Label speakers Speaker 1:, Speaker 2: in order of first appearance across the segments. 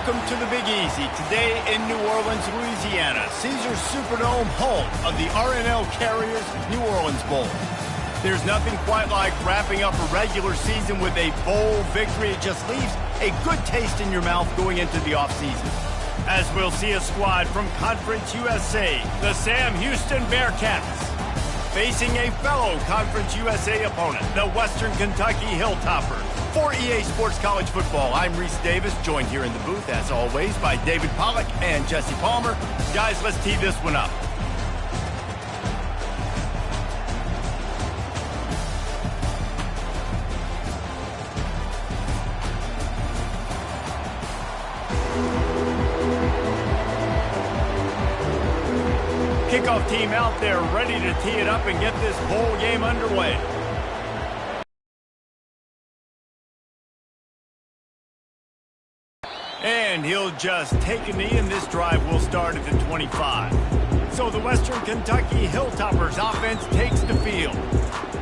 Speaker 1: Welcome to the Big Easy. Today in New Orleans, Louisiana, Caesars Superdome, home of the RNL Carriers New Orleans Bowl. There's nothing quite like wrapping up a regular season with a bowl victory. It just leaves a good taste in your mouth going into the offseason. As we'll see a squad from Conference USA, the Sam Houston Bearcats, facing a fellow Conference USA opponent, the Western Kentucky Hilltoppers. For EA Sports College Football, I'm Reese Davis, joined here in the booth, as always, by David Pollack and Jesse Palmer. Guys, let's tee this one up. Kickoff team out there ready to tee it up and get this bowl game underway. And he'll just take a knee, and this drive will start at the 25. So the Western Kentucky Hilltoppers offense takes the field.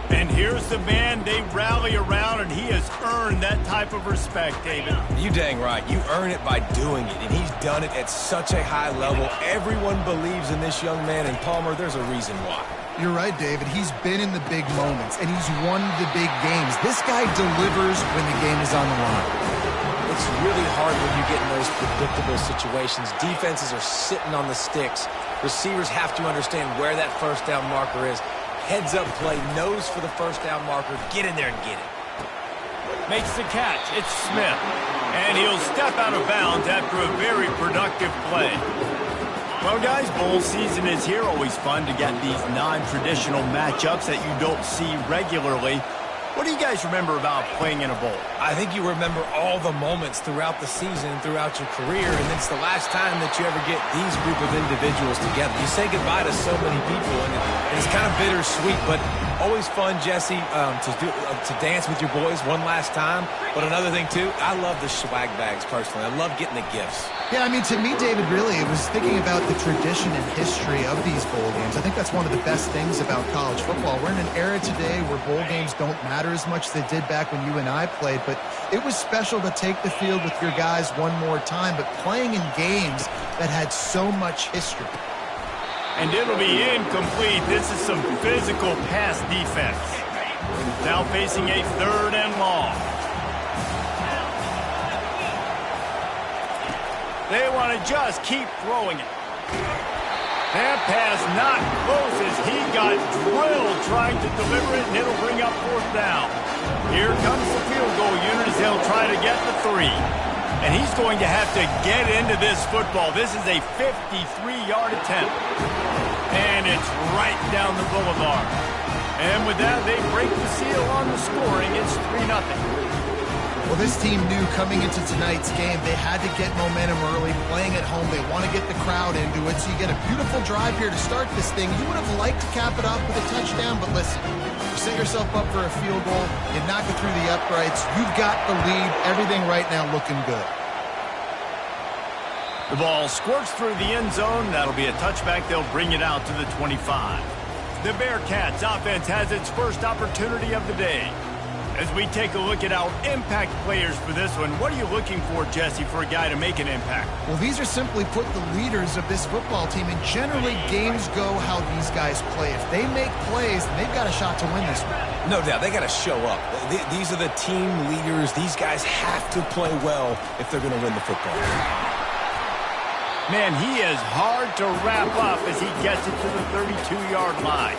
Speaker 1: And here's the man they rally around, and he has earned that type of respect, David.
Speaker 2: You dang right. You earn it by doing it, and he's done it at such a high level. Everyone believes in this young man, and Palmer, there's a reason why.
Speaker 3: You're right, David. He's been in the big moments, and he's won the big games. This guy delivers when the game is on the line.
Speaker 2: It's really hard when you get in those predictable situations. Defenses are sitting on the sticks. Receivers have to understand where that first down marker is. Heads up play, nose for the first down marker. Get in there and get it.
Speaker 1: Makes the catch. It's Smith. And he'll step out of bounds after a very productive play. Well, guys, bowl season is here. Always fun to get these non-traditional matchups that you don't see regularly. What do you guys remember about playing in a bowl?
Speaker 2: I think you remember all the moments throughout the season, throughout your career, and it's the last time that you ever get these group of individuals together. You say goodbye to so many people, and it's kind of bittersweet, but always fun, Jesse, to dance with your boys one last time. But another thing, too, I love the swag bags, personally. I love getting the gifts.
Speaker 3: Yeah, I mean, to me, David, really, it was thinking about the tradition and history of these bowl games. I think that's one of the best things about college football. We're in an era today where bowl games don't matter as much as they did back when you and I played, but it was special to take the field with your guys one more time, but playing in games that had so much history.
Speaker 1: And it'll be incomplete. This is some physical pass defense. Now facing a 3rd and long. They want to just keep throwing it. That pass not close as he got drilled trying to deliver it, and it'll bring up 4th down. Here comes the field goal unit as they'll try to get the 3. And he's going to have to get into this football. This is a 53-yard attempt. And it's right down the boulevard. And with that, they break the seal on the scoring. It's 3-0.
Speaker 3: Well, this team knew coming into tonight's game they had to get momentum early, playing at home. They want to get the crowd into it, so you get a beautiful drive here to start this thing. You would have liked to cap it off with a touchdown, but listen, you set yourself up for a field goal, you knock it through the uprights, you've got the lead, everything right now looking good.
Speaker 1: The ball squirts through the end zone. That'll be a touchback. They'll bring it out to the 25. The Bearcats offense has its first opportunity of the day. As we take a look at our impact players for this one, what are you looking for, Jesse, for a guy to make an impact?
Speaker 3: Well, these are simply put the leaders of this football team, and generally games go how these guys play. If they make plays, then they've got a shot to win this one.
Speaker 2: No doubt, they got to show up. These are the team leaders. These guys have to play well if they're going to win the football game.
Speaker 1: Man, he is hard to wrap up as he gets it to the 32-yard line.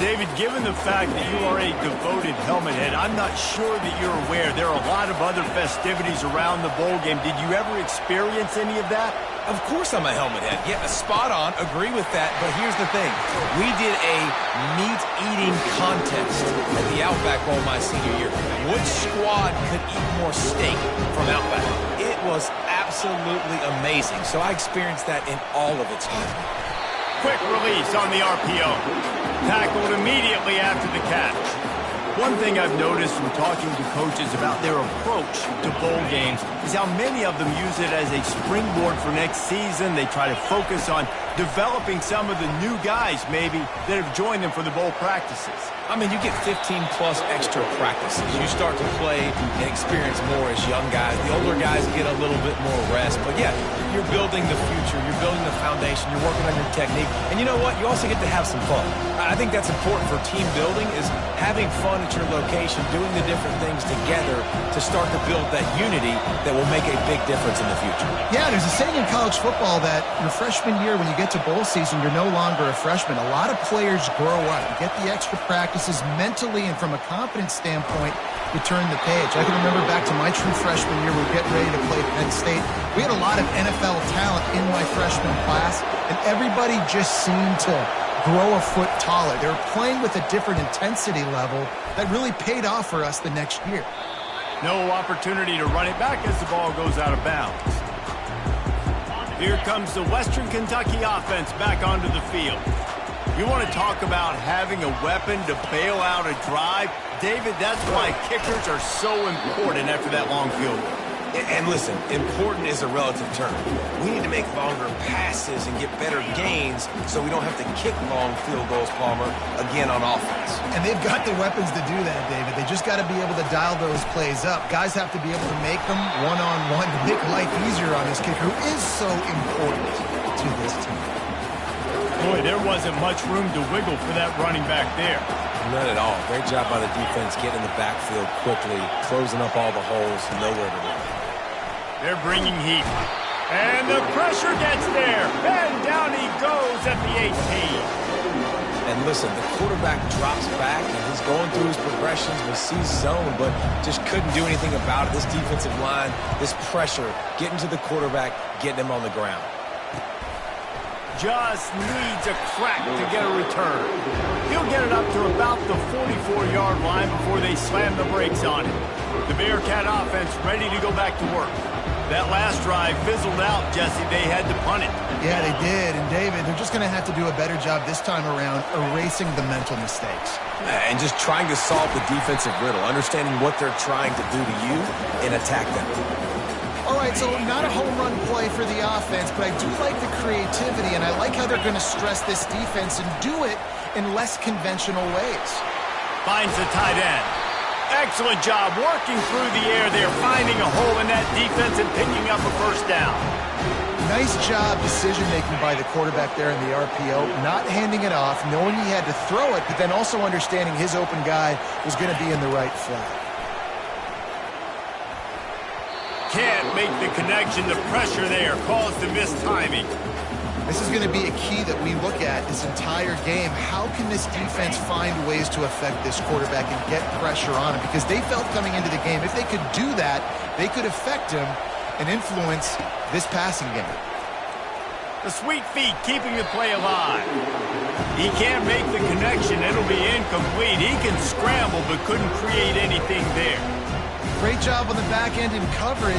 Speaker 1: David, given the fact that you are a devoted helmet head, I'm not sure that you're aware there are a lot of other festivities around the bowl game. Did you ever experience any of that?
Speaker 2: Of course I'm a helmet head. Yeah, spot on. Agree with that. But here's the thing. We did a meat-eating contest at the Outback Bowl my senior year. Which squad could eat more steak from Outback? It was absolutely amazing. So I experienced that in all of its glory.
Speaker 1: Quick release on the RPO. Tackled immediately after the catch. One thing I've noticed from talking to coaches about their approach to bowl games is how many of them use it as a springboard for next season. They try to focus on developing some of the new guys, maybe, that have joined them for the bowl practices.
Speaker 2: I mean, you get 15-plus extra practices. You start to play and experience more as young guys. The older guys get a little bit more rest. But, yeah, you're building the future. You're building the foundation. You're working on your technique. And you know what? You also get to have some fun. I think that's important for team building is having fun at your location, doing the different things together to start to build that unity that will make a big difference in the future.
Speaker 3: Yeah, there's a saying in college football that your freshman year, when you get to bowl season, you're no longer a freshman. A lot of players grow up. You get the extra practices mentally, and from a confidence standpoint, you turn the page. I can remember back to my true freshman year, we were getting ready to play Penn State. We had a lot of NFL talent in my freshman class, and everybody just seemed to grow a foot taller. They were playing with a different intensity level that really paid off for us the next year.
Speaker 1: No opportunity to run it back as the ball goes out of bounds. Here comes the Western Kentucky offense back onto the field. You want to talk about having a weapon to bail out a drive? David, that's why kickers are so important after that long field goal.
Speaker 2: And listen, important is a relative term. We need to make longer passes and get better gains so we don't have to kick long field goals, Palmer, again on offense.
Speaker 3: And they've got the weapons to do that, David. They just got to be able to dial those plays up. Guys have to be able to make them one-on-one to make life easier on this kicker, who is so important to this team.
Speaker 1: Boy, there wasn't much room to wiggle for that running back there.
Speaker 2: None at all. Great job by the defense getting in the backfield quickly, closing up all the holes, nowhere to run.
Speaker 1: They're bringing heat. And the pressure gets there. And down he goes at the 18.
Speaker 2: And listen, the quarterback drops back, and he's going through his progressions. We see zone, but just couldn't do anything about it. This defensive line, this pressure, getting to the quarterback, getting him on the ground.
Speaker 1: Just needs a crack to get a return. He'll get it up to about the 44-yard line before they slam the brakes on him. The Bearcat offense ready to go back to work. That last drive fizzled out, Jesse. They had to punt it.
Speaker 3: Yeah, they did. And, David, they're just going to have to do a better job this time around erasing the mental mistakes.
Speaker 2: And just trying to solve the defensive riddle, understanding what they're trying to do to you and attack them.
Speaker 3: All right, so not a home run play for the offense, but I do like the creativity, and I like how they're going to stress this defense and do it in less conventional ways.
Speaker 1: Finds the tight end. Excellent job working through the air there, finding a hole in that defense and picking up a first down.
Speaker 3: Nice job decision-making by the quarterback there in the RPO, not handing it off, knowing he had to throw it, but then also understanding his open guy was going to be in the right flat.
Speaker 1: Can't make the connection. The pressure there caused the missed timing.
Speaker 3: This is going to be a key that we look at this entire game. How can this defense find ways to affect this quarterback and get pressure on him? Because they felt coming into the game, if they could do that, they could affect him and influence this passing game.
Speaker 1: The sweet feet keeping the play alive. He can't make the connection. It'll be incomplete. He can scramble but couldn't create anything there.
Speaker 3: Great job on the back end in coverage.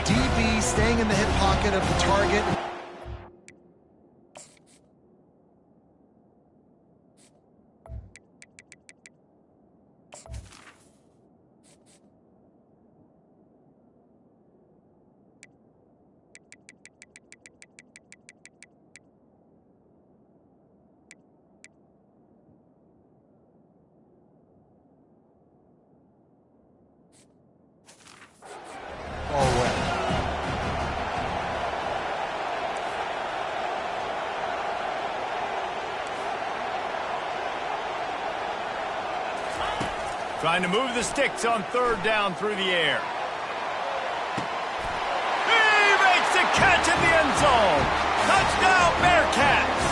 Speaker 3: DB staying in the hip pocket of the target.
Speaker 1: Trying to move the sticks on third down through the air. He makes the catch in the end zone. Touchdown, Bearcats.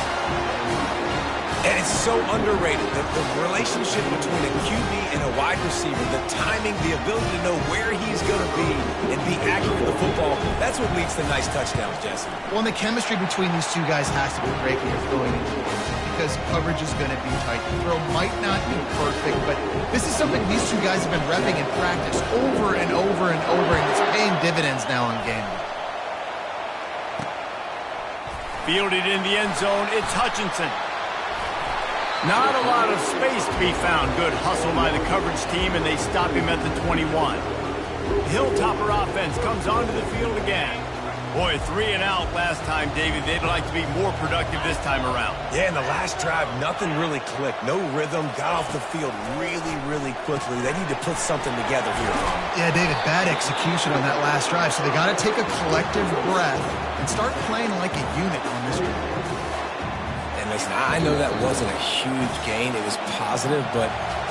Speaker 2: And it's so underrated, the relationship between a QB and a wide receiver, the timing, the ability to know where he's going to be and be accurate with the football, that's what leads to nice touchdowns, Jesse.
Speaker 3: Well, and the chemistry between these two guys has to be great when you're throwing into the game because coverage is going to be tight. The throw might not be perfect, but this is something these two guys have been repping in practice over and over and over, and it's paying dividends now in game.
Speaker 1: Fielded in the end zone, it's Hutchinson. Not a lot of space to be found. Good hustle by the coverage team, and they stop him at the 21. The Hilltopper offense comes onto the field again. Boy, 3 and out last time, David. They'd like to be more productive this time around.
Speaker 2: Yeah, in the last drive, nothing really clicked. No rhythm, got off the field really, really quickly. They need to put something together here.
Speaker 3: Yeah, David, bad execution on that last drive, so they got to take a collective breath and start playing like a unit on this drive.
Speaker 2: And listen, I know that wasn't a huge gain. It was positive, but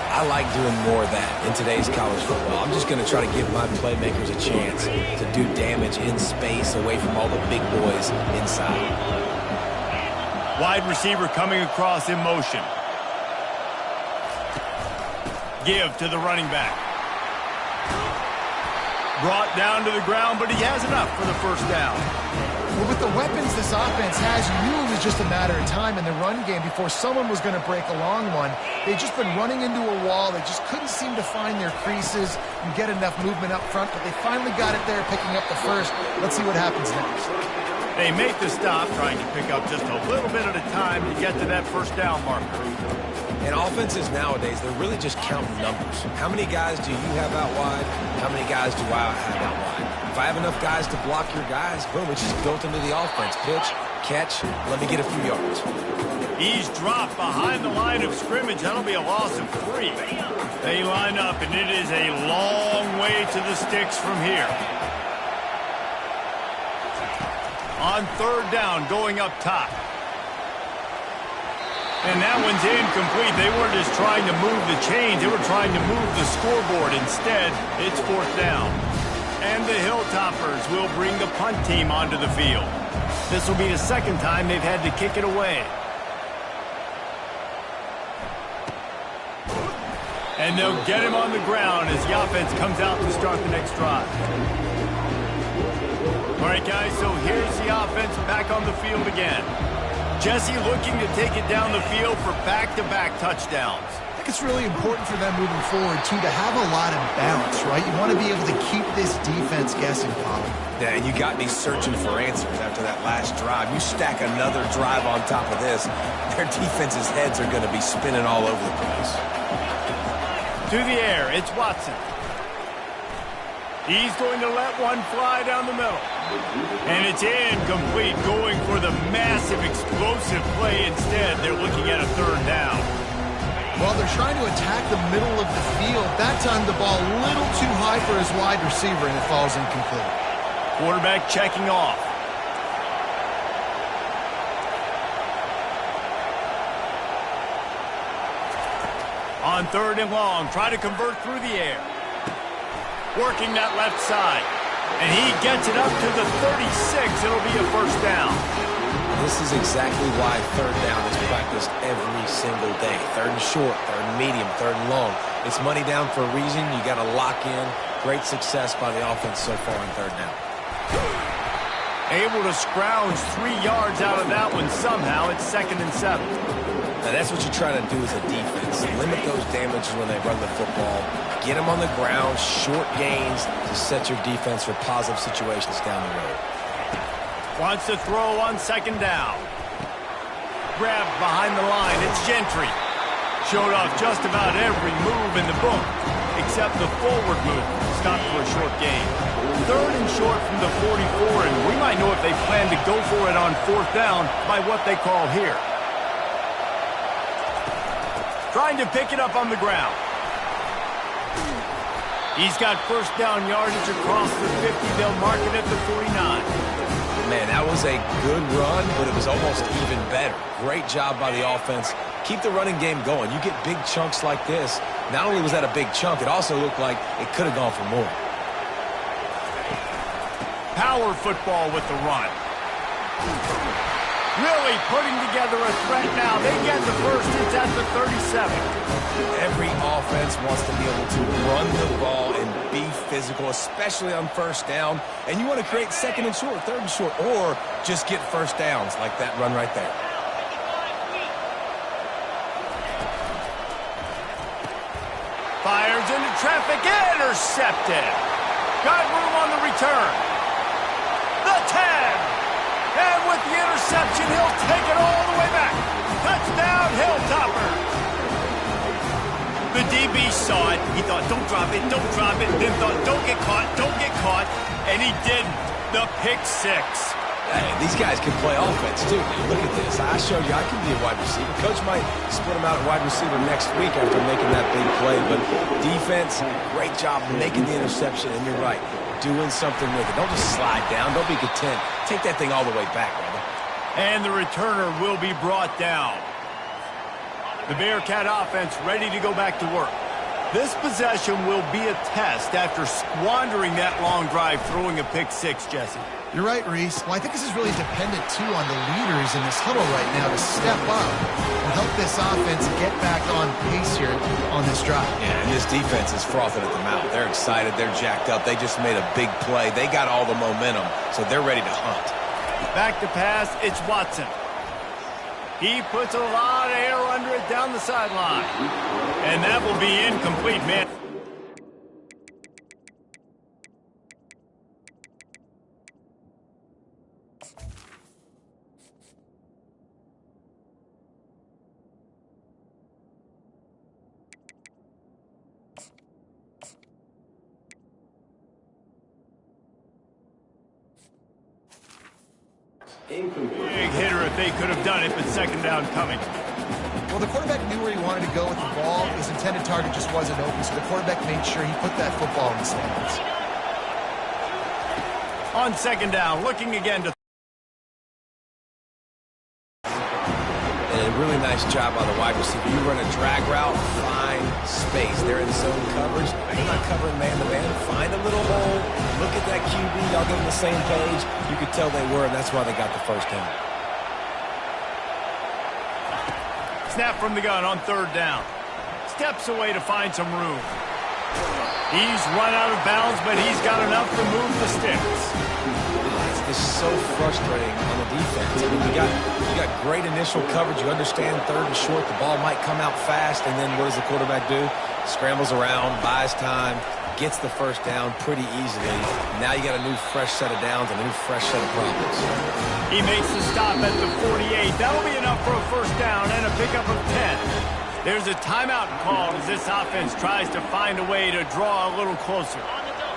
Speaker 2: I like doing more of that in today's college football. I'm just going to try to give my playmakers a chance to do damage in space away from all the big boys inside.
Speaker 1: Wide receiver coming across in motion. Give to the running back. Brought down to the ground, but he has enough for the first down.
Speaker 3: Well, with the weapons this offense has, you knew it was just a matter of time in the run game before someone was going to break a long one. They've just been running into a wall. They just couldn't seem to find their creases and get enough movement up front, but they finally got it there, picking up the first. Let's see what happens next.
Speaker 1: They make the stop, trying to pick up just a little bit at a time to get to that first down marker.
Speaker 2: And offenses nowadays, they're really just counting numbers. How many guys do you have out wide? How many guys do I have out wide? If I have enough guys to block your guys, boom, it's just built into the offense. Pitch, catch, let me get a few yards.
Speaker 1: He's dropped behind the line of scrimmage. That'll be a loss of 3. They line up, and it is a long way to the sticks from here. On third down, going up top. And that one's incomplete. They weren't just trying to move the chains. They were trying to move the scoreboard. Instead, it's fourth down. And the Hilltoppers will bring the punt team onto the field. This will be the second time they've had to kick it away. And they'll get him on the ground as the offense comes out to start the next drive. All right, guys, so here's the offense back on the field again. Jesse looking to take it down the field for back-to-back touchdowns.
Speaker 3: I think it's really important for them moving forward, too, to have a lot of balance, right? You want to be able to keep this defense guessing, Polly.
Speaker 2: Yeah, and you got me searching for answers after that last drive. You stack another drive on top of this, their defense's heads are going to be spinning all over the place.
Speaker 1: To the air, it's Watson. He's going to let one fly down the middle. And it's incomplete, going for the massive, explosive play instead. They're looking at a third down.
Speaker 3: Well, they're trying to attack the middle of the field. That time the ball a little too high for his wide receiver, and it falls incomplete.
Speaker 1: Quarterback checking off. On third and long, try to convert through the air. Working that left side. And he gets it up to the 36. It'll be a first down.
Speaker 2: This is exactly why third down is practiced every single day. Third and short, third and medium, third and long. It's money down for a reason. You got to lock in. Great success by the offense so far on third down.
Speaker 1: Able to scrounge 3 yards out of that one somehow. It's 2nd and 7.
Speaker 2: Now, that's what you try to do as a defense. Limit those damages when they run the football. Get them on the ground, short gains to set your defense for positive situations down the road.
Speaker 1: Wants to throw on 2nd down. Grabbed behind the line. It's Gentry. Showed off just about every move in the book, except the forward move. Stopped for a short gain. Third and short from the 44, and we might know if they plan to go for it on fourth down by what they call here. Trying to pick it up on the ground. He's got first down yardage across the 50. They'll mark it at the 49.
Speaker 2: Man, that was a good run, but it was almost even better. Great job by the offense. Keep the running game going. You get big chunks like this. Not only was that a big chunk, it also looked like it could have gone for more.
Speaker 1: Power football with the run. Really putting together a threat now. They get the first. It's at the 37.
Speaker 2: Every offense wants to be able to run the ball and be physical, especially on first down. And you want to create 2nd and short, 3rd and short, or just get first downs like that run right there.
Speaker 1: Fires into traffic. Intercepted. Got room on the return. The 10. And with the interception, he'll take it all the way back. Touchdown, Hilltopper. The DB saw it. He thought, don't drop it, don't drop it. Then thought, don't get caught, and he didn't. the pick six.
Speaker 2: Hey, these guys can play offense, too. Look at this. I showed you I can be a wide receiver. Coach might split him out at wide receiver next week after making that big play. But defense, great job making the interception. And you're right, doing something with it. Don't just slide down. Don't be content. Take that thing all the way back, brother.
Speaker 1: And the returner will be brought down. The Bearcat offense ready to go back to work. This possession will be a test after squandering that long drive throwing a pick six, Jesse.
Speaker 3: You're right, Reese. Well, I think this is really dependent, too, on the leaders in this huddle right now to step up and help this offense get back on pace here on this drive.
Speaker 2: Yeah, and this defense is frothing at the mouth. They're excited. They're jacked up. They just made a big play. They got all the momentum, so they're ready to hunt.
Speaker 1: Back to pass, it's Watson. He puts a lot of air under it down the sideline. And that will be incomplete, man. Big hitter if they could have done it, but second down coming.
Speaker 3: Well, the quarterback knew where he wanted to go with the ball. His intended target just wasn't open, so the quarterback made sure he put that football in the stands.
Speaker 1: On second down, looking again to...
Speaker 2: And a really nice job by the wide receiver. You run a drag route, find space. They're in zone coverage. They're not covering man-to-man. Find a little hole. Look at that QB. Y'all get on the same page. You could tell they were, and that's why they got the first down.
Speaker 1: Snap from the gun on third down. Steps away to find some room. He's run out of bounds, but he's got enough to move the sticks.
Speaker 2: It's just so frustrating on the defense. I mean, you got great initial coverage. You understand third and short. The ball might come out fast, and then what does the quarterback do? Scrambles around, buys time, gets the first down pretty easily. Now you got a new fresh set of downs and a new fresh set of problems.
Speaker 1: He makes the stop at the 48. That'll be enough for a first down and a pickup of 10. There's a timeout called as this offense tries to find a way to draw a little closer.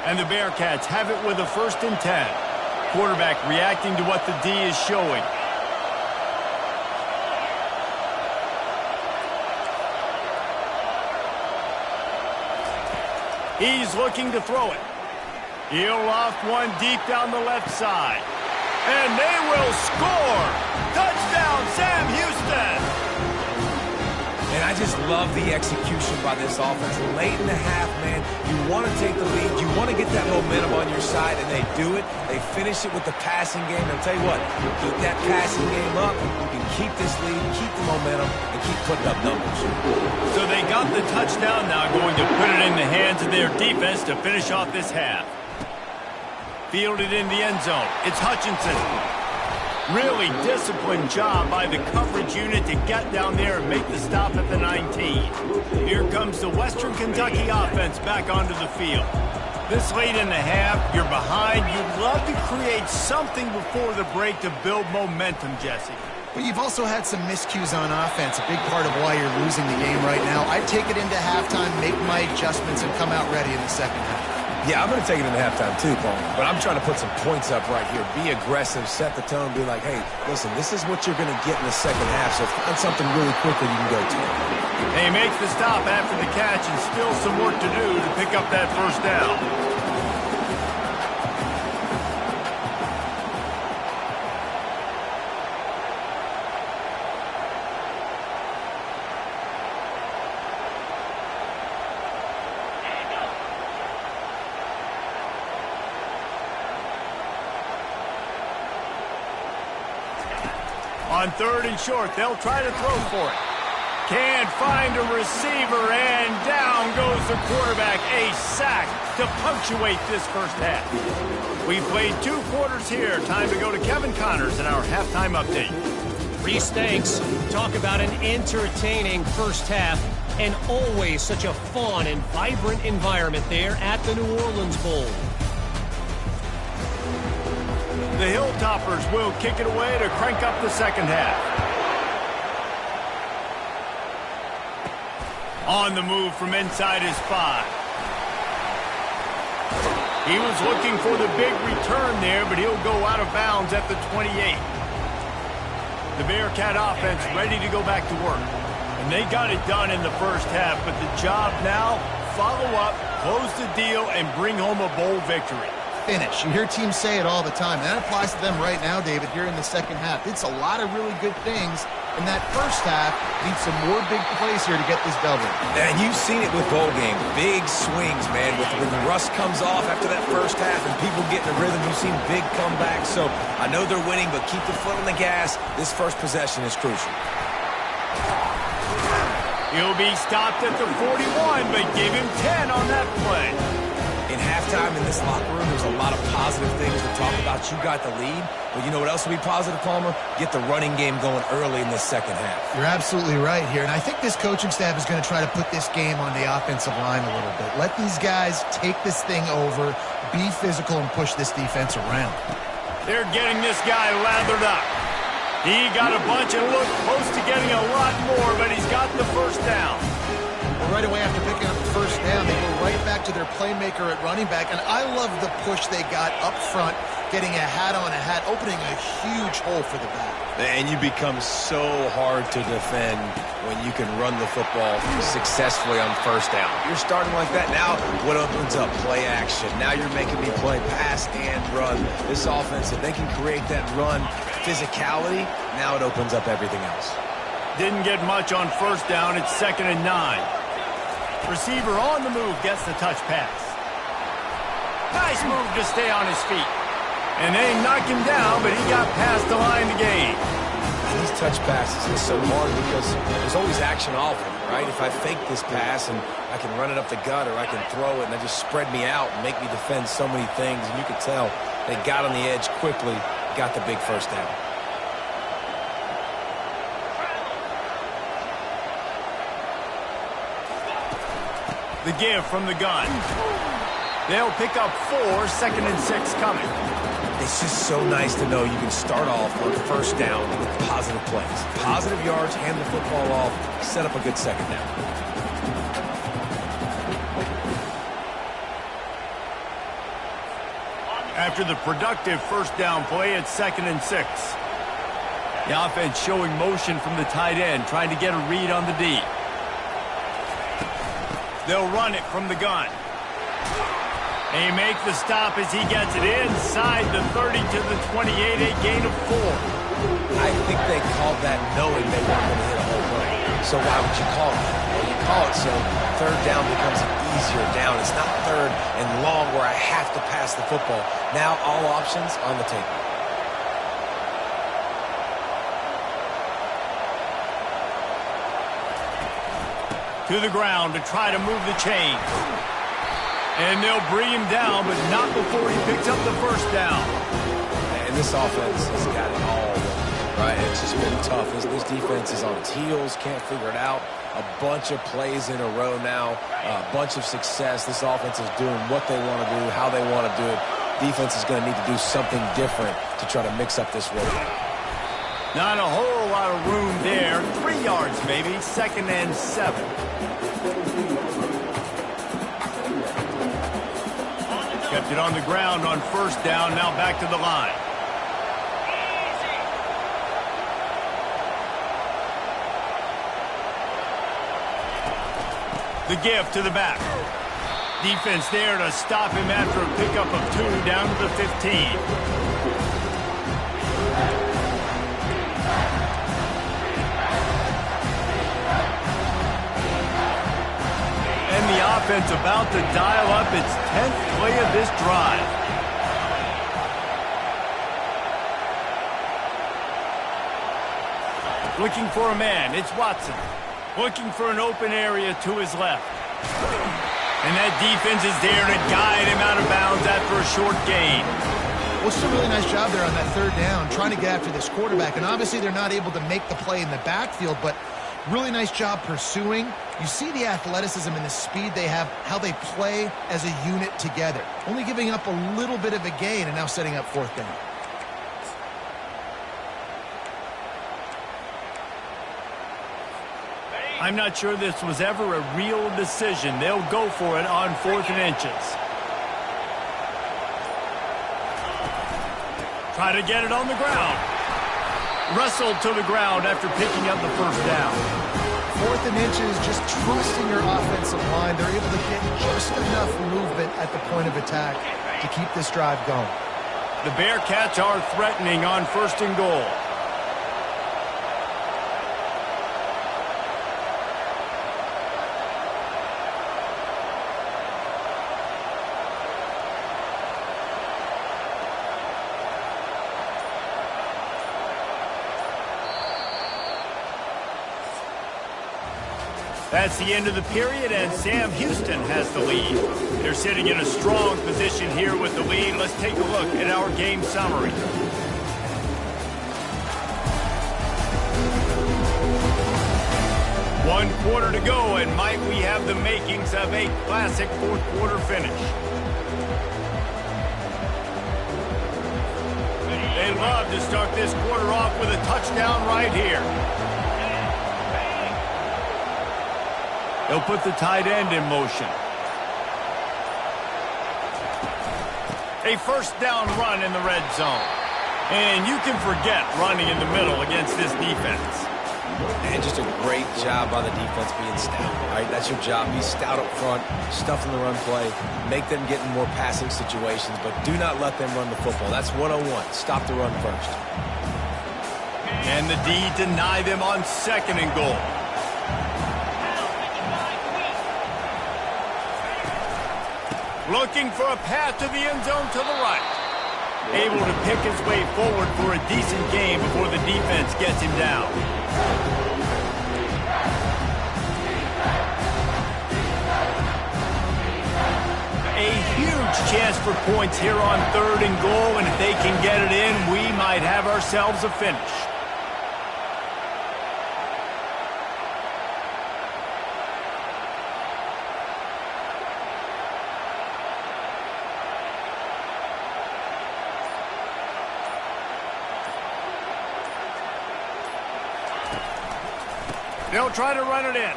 Speaker 1: And the Bearcats have it with a 1st and 10. Quarterback reacting to what the D is showing. He's looking to throw it. He'll loft one deep down the left side. And they will score! Touchdown, Sam Houston!
Speaker 2: And I just love the execution by this offense. Late in the half, man, you want to take the lead. You want to get that momentum on your side, and they do it. They finish it with the passing game. And I'll tell you what, keep that passing game up. You can keep this lead, keep the momentum, and keep putting up numbers.
Speaker 1: So they got the touchdown, now going to put it in the hands of their defense to finish off this half. Fielded in the end zone. It's Hutchinson. Really disciplined job by the coverage unit to get down there and make the stop at the 19. Here comes the Western Kentucky offense back onto the field. This late in the half, you're behind. You'd love to create something before the break to build momentum, Jesse.
Speaker 3: But you've also had some miscues on offense, a big part of why you're losing the game right now. I'd take it into halftime, make my adjustments, and come out ready in the second half.
Speaker 2: Yeah, I'm going to take it into halftime too, Paul. But I'm trying to put some points up right here. Be aggressive, set the tone, be like, hey, listen, this is what you're going to get in the second half, so find something really quickly you can go to.
Speaker 1: He makes the stop after the catch and still some work to do to pick up that first down. On third and short, they'll try to throw for it. Can't find a receiver, and down goes the quarterback. A sack to punctuate this first half. We've played 2 quarters here. Time to go to Kevin Connors in our halftime update.
Speaker 4: Reese, thanks. Talk about an entertaining first half, and always such a fun and vibrant environment there at the New Orleans Bowl.
Speaker 1: The Hilltoppers will kick it away to crank up the second half. On the move from inside his 5. He was looking for the big return there, but he'll go out of bounds at the 28. The Bearcat offense ready to go back to work. And they got it done in the first half, but the job now, follow up, close the deal, and bring home a bowl victory.
Speaker 3: Finish. You hear teams say it all the time. And that applies to them right now, David, here in the second half. It's a lot of really good things in that first half. Need some more big plays here to get this double.
Speaker 2: And you've seen it with bowl games. Big swings, man. When the rust comes off after that first half and people get in the rhythm, you've seen big comebacks. So I know they're winning, but keep the foot on the gas. This first possession is crucial.
Speaker 1: He'll be stopped at the 41, but give him 10 on that play.
Speaker 2: In halftime in this locker room, there's a lot of positive things to talk about. You got the lead, but you know what else will be positive, Palmer? Get the running game going early in the second half.
Speaker 3: You're absolutely right here, and I think this coaching staff is going to try to put this game on the offensive line a little bit. Let these guys take this thing over, be physical, and push this defense around.
Speaker 1: They're getting this guy lathered up. He got a bunch and looked close to getting a lot more, but he's got the first down.
Speaker 3: Well, right away after picking up the first down, they go right back to their playmaker at running back, and I love the push they got up front, getting a hat on a hat, opening a huge hole for the back.
Speaker 2: And you become so hard to defend when you can run the football successfully on first down. You're starting like that. Now what opens up? Play action. Now you're making me play pass and run. This offense, if they can create that run physicality, now it opens up everything else.
Speaker 1: Didn't get much on first down. It's 2nd and 9. Receiver on the move gets the touch pass. Nice move to stay on his feet. And they knocked him down, but he got past the line to gain.
Speaker 2: These touch passes are so hard because there's always action off them, right? If I fake this pass and I can run it up the gut or I can throw it and they just spread me out and make me defend so many things, and you can tell they got on the edge quickly, got the big first down.
Speaker 1: The give from the gun. They'll pick up 4, 2nd and 6 coming.
Speaker 2: It's just so nice to know you can start off on first down with positive plays. Positive yards, hand the football off, set up a good second down.
Speaker 1: After the productive first down play, it's 2nd and 6. The offense showing motion from the tight end, trying to get a read on the D. They'll run it from the gun. They make the stop as he gets it inside the 30 to the 28, a gain of 4.
Speaker 2: I think they called that knowing they weren't going to hit a home run. So why would you call it? Well, you call it so third down becomes an easier down. It's not third and long where I have to pass the football. Now all options on the table.
Speaker 1: To the ground to try to move the chain. And they'll bring him down, but not before he picks up the first down.
Speaker 2: And this offense has got it all, right? It's just been tough. This defense is on its heels, can't figure it out. A bunch of plays in a row now, a bunch of success. This offense is doing what they want to do, how they want to do it. Defense is going to need to do something different to try to mix up this rhythm.
Speaker 1: Not a whole lot of room there. 3 yards, maybe. 2nd and 7. Kept it on the ground on first down. Now back to the line. The give to the back. Defense there to stop him after a pickup of 2 down to the 15. And the offense about to dial up its 10th play of this drive. Looking for a man, it's Watson. Looking for an open area to his left. And that defense is there to guide him out of bounds after a short gain.
Speaker 3: Well, it's a really nice job there on that third down, trying to get after this quarterback. And obviously they're not able to make the play in the backfield, but really nice job pursuing. You see the athleticism and the speed they have, how they play as a unit together. Only giving up a little bit of a gain and now setting up fourth down.
Speaker 1: I'm not sure this was ever a real decision. They'll go for it on 4th and inches. Try to get it on the ground. Wrestled to the ground after picking up the first down.
Speaker 3: 4th and inches, just trusting your offensive line. They're able to get just enough movement at the point of attack to keep this drive going.
Speaker 1: The Bearcats are threatening on 1st and goal. That's the end of the period, and Sam Houston has the lead. They're sitting in a strong position here with the lead. Let's take a look at our game summary. One quarter to go, and might we have the makings of a classic 4th quarter finish. They love to start this quarter off with a touchdown right here. They'll put the tight end in motion. A 1st down run in the red zone. And you can forget running in the middle against this defense.
Speaker 2: And just a great job by the defense being stout, right? That's your job. Be stout up front, stuff in the run play, make them get in more passing situations, but do not let them run the football. That's 101. Stop the run first.
Speaker 1: And the D deny them on 2nd and goal. Looking for a path to the end zone to the right. Able to pick his way forward for a decent game before the defense gets him down. A huge chance for points here on 3rd and goal, and if they can get it in, we might have ourselves a finish. They'll try to run it in.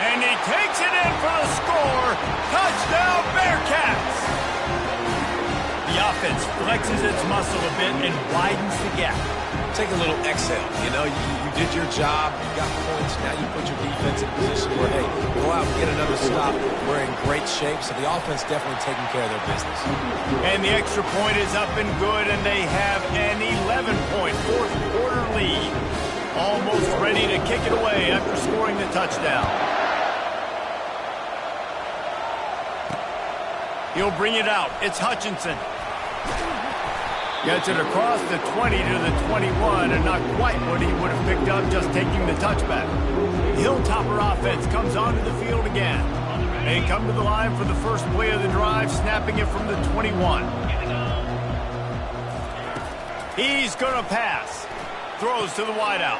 Speaker 1: And he takes it in for the score. Touchdown, Bearcats! The offense flexes its muscle a bit and widens the gap.
Speaker 2: Take a little exhale. You know, you did your job. You got points. Now you put your defense in position where, hey, go out and get another stop. We're in great shape, so the offense definitely taking care of their business.
Speaker 1: And the extra point is up and good, and they have an 11-point 4th quarter lead. Almost ready to kick it away after scoring the touchdown. He'll bring it out. It's Hutchinson. Gets it across the 20 to the 21, and not quite what he would have picked up just taking the touchback. The Hilltopper offense comes onto the field again. They come to the line for the first play of the drive, snapping it from the 21. He's going to pass. Throws to the wideout.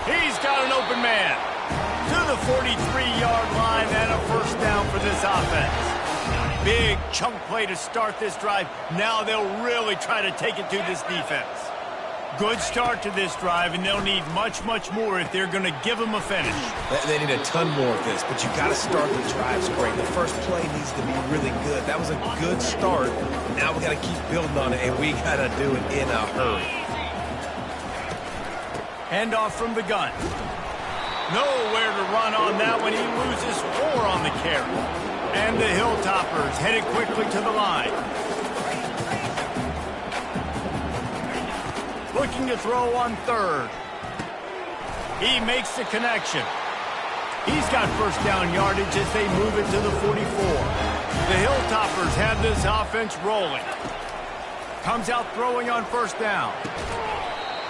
Speaker 1: He's got an open man. To the 43-yard line and a 1st down for this offense. Big chunk play to start this drive. Now they'll really try to take it to this defense. Good start to this drive, and they'll need much, much more if they're going to give them a finish.
Speaker 2: They need a ton more of this, but you got to start the drives great. The first play needs to be really good. That was a good start. Now we got to keep building on it, and we got to do it in a hurry.
Speaker 1: Handoff from the gun. Nowhere to run on that one. He loses 4 on the carry. And the Hilltoppers headed quickly to the line. Looking to throw on 3rd. He makes the connection. He's got 1st down yardage as they move it to the 44. The Hilltoppers have this offense rolling. Comes out throwing on 1st down.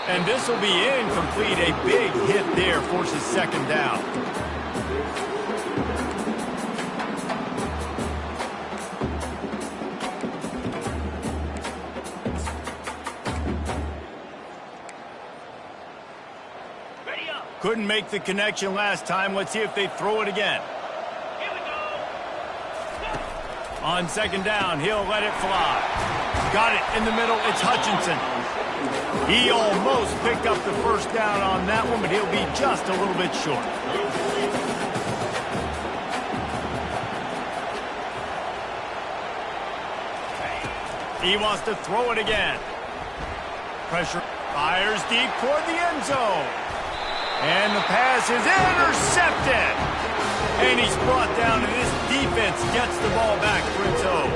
Speaker 1: And this will be incomplete. A big hit there forces 2nd down. Couldn't make the connection last time. Let's see if they throw it again. Here we go. On 2nd down, he'll let it fly. Got it in the middle. It's Hutchinson. He almost picked up the 1st down on that one, but he'll be just a little bit short. He wants to throw it again. Pressure. Fires deep toward the end zone. And the pass is intercepted. And he's brought down, and this defense gets the ball back for its own.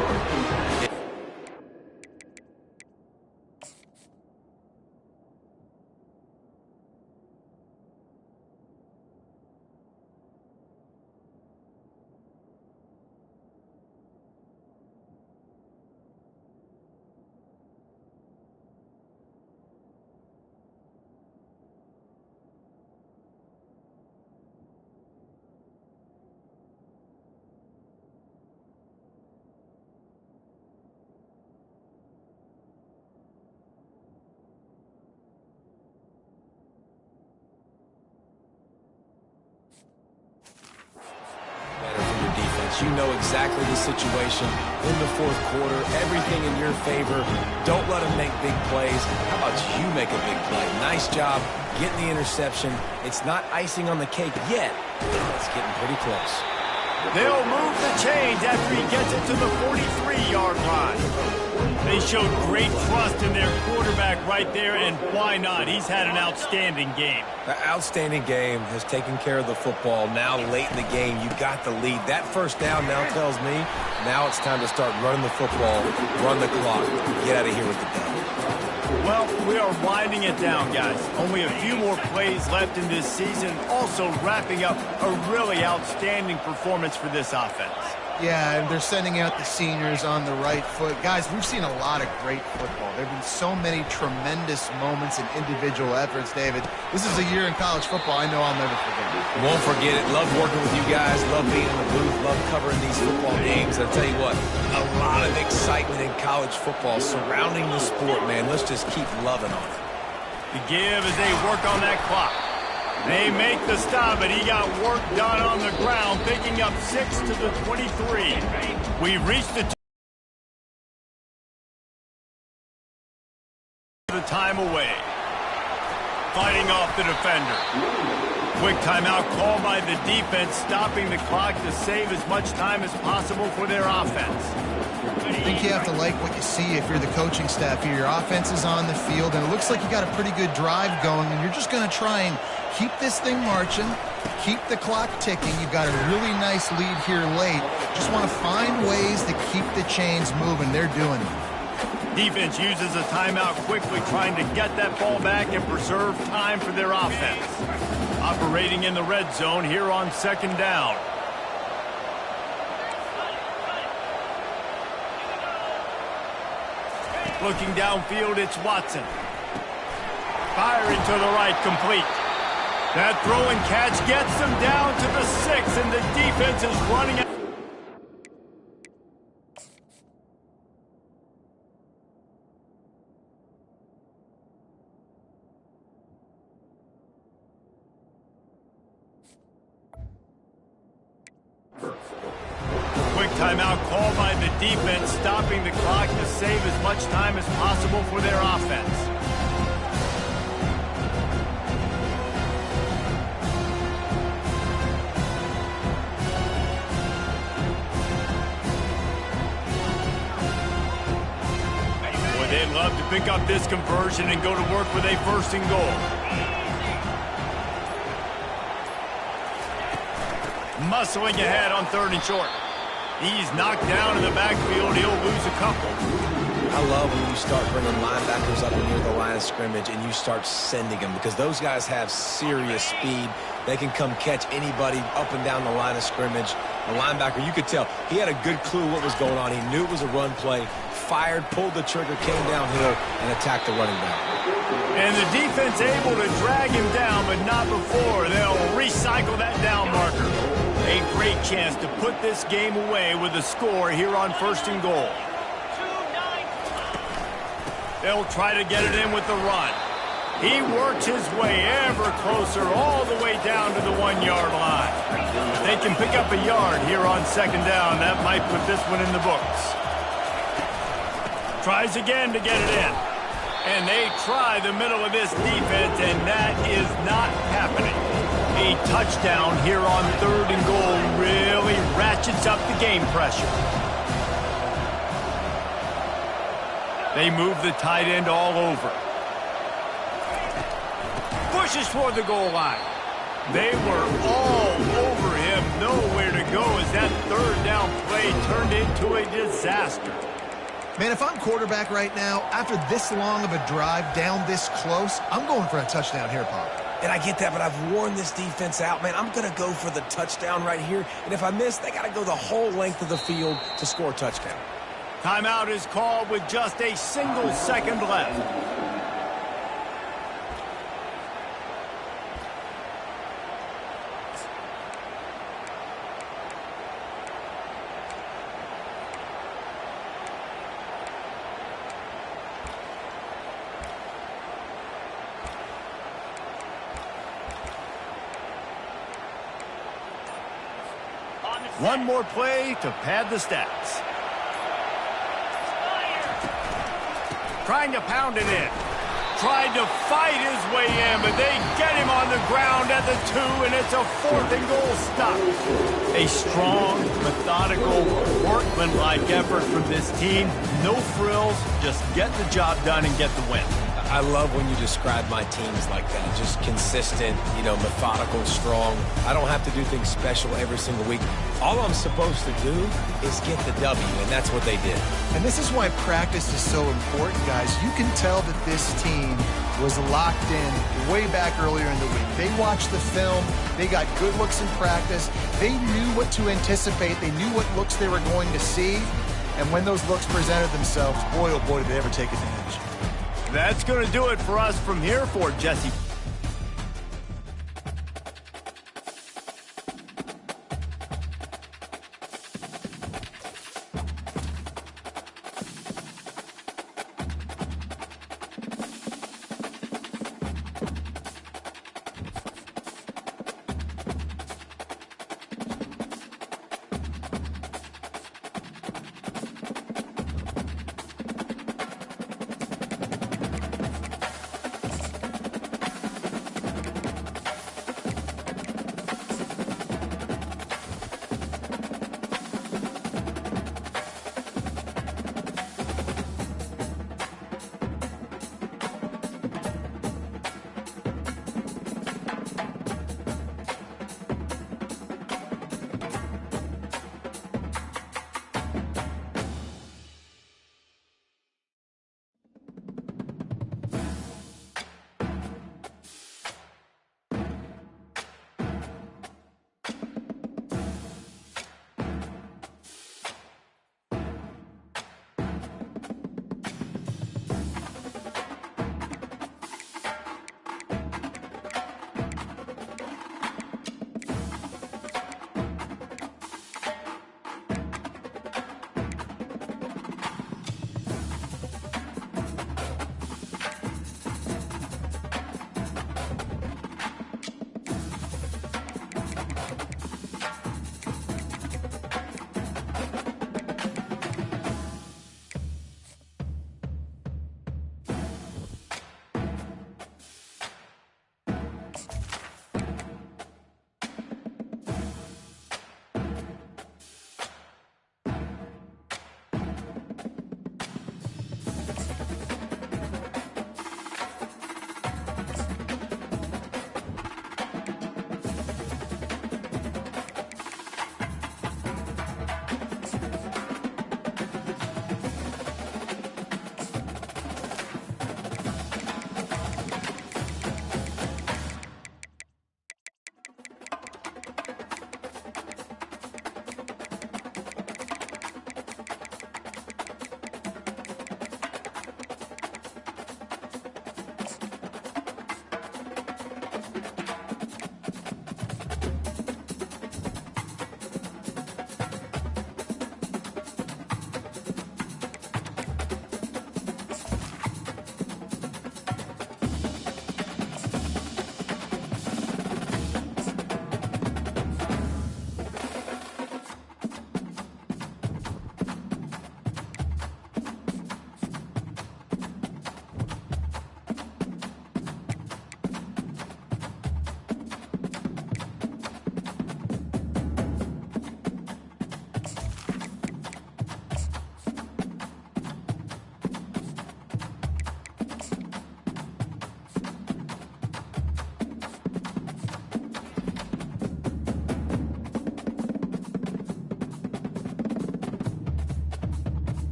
Speaker 2: You know exactly the situation in the fourth quarter, everything in your favor. Don't let them make big plays. How about you make a big play? Nice job getting the interception. It's not icing on the cake yet. It's getting pretty close.
Speaker 1: They'll move the chains after he gets it to the 43-yard line. They showed great trust in their quarterback right there, and why not? He's had an outstanding game.
Speaker 2: The outstanding game has taken care of the football. Now, late in the game, you got the lead. That first down now tells me now it's time to start running the football, run the clock, get out of here with the dub.
Speaker 1: Well, we are winding it down, guys. Only a few more plays left in this season. Also wrapping up a really outstanding performance for this offense.
Speaker 3: Yeah, and they're sending out the seniors on the right foot. Guys, we've seen a lot of great football. There have been so many tremendous moments and individual efforts, David. This is a year in college football I know I'll never forget.
Speaker 2: Won't forget it. Love working with you guys. Love being in the booth. Love covering these football games. I'll tell you what, a lot of excitement in college football surrounding the sport, man. Let's just keep loving on it.
Speaker 1: The give as they work on that clock. They make the stop, but he got work done on the ground, picking up 6 to the 23. We've reached the time away. Fighting off the defender. Quick timeout called by the defense, stopping the clock to save as much time as possible for their offense.
Speaker 3: I think you have to like what you see if you're the coaching staff here. Your offense is on the field, and it looks like you got a pretty good drive going, and you're just going to try and keep this thing marching, keep the clock ticking. You've got a really nice lead here late. Just want to find ways to keep the chains moving. They're doing it.
Speaker 1: Defense uses a timeout quickly, trying to get that ball back and preserve time for their offense. Operating in the red zone here on second down. Looking downfield, it's Watson. Firing to the right, complete. That throw and catch gets them down to the 6, and the defense is running out. Quick timeout called by the defense, stopping the clock to save as much time as possible for their offense. Boy, they'd love to pick up this conversion and go to work with a 1st and goal. Muscling ahead on 3rd and short. He's knocked down in the backfield. He'll lose a couple.
Speaker 2: I love when you start bringing linebackers up near the line of scrimmage and you start sending them, because those guys have serious speed. They can come catch anybody up and down the line of scrimmage. The linebacker, you could tell, he had a good clue what was going on. He knew it was a run play, fired, pulled the trigger, came downhill, and attacked the running back.
Speaker 1: And the defense able to drag him down, but not before. They'll recycle that down marker. A great chance to put this game away with a score here on 1st and goal. They'll try to get it in with the run. He works his way ever closer all the way down to the 1-yard line. They can pick up a yard here on 2nd down. That might put this one in the books. Tries again to get it in. And they try the middle of this defense, and that is not happening. A touchdown here on 3rd and goal really ratchets up the game pressure. They move the tight end all over. pushes toward the goal line. They were all over him, nowhere to go as that third down play turned into a disaster.
Speaker 3: Man, if I'm quarterback right now, after this long of a drive down this close, I'm going for a touchdown here, Pop.
Speaker 2: And I get that, but I've worn this defense out, man. I'm going to go for the touchdown right here. And if I miss, they got to go the whole length of the field to score a touchdown.
Speaker 1: Timeout is called with just a single second left. One more play to pad the stats. Trying to pound it in. Tried to fight his way in, but they get him on the ground at the 2, and it's a 4th and goal stop. A strong, methodical, workmanlike effort from this team. No frills, just get the job done and get the win.
Speaker 2: I love when you describe my teams like that. Just consistent, methodical, strong. I don't have to do things special every single week. All I'm supposed to do is get the W, and that's what they did.
Speaker 3: And this is why practice is so important, guys. You can tell that this team was locked in way back earlier in the week. They watched the film. They got good looks in practice. They knew what to anticipate. They knew what looks they were going to see. And when those looks presented themselves, boy, oh boy, did they ever take advantage.
Speaker 1: That's going to do it for us from here for Jesse.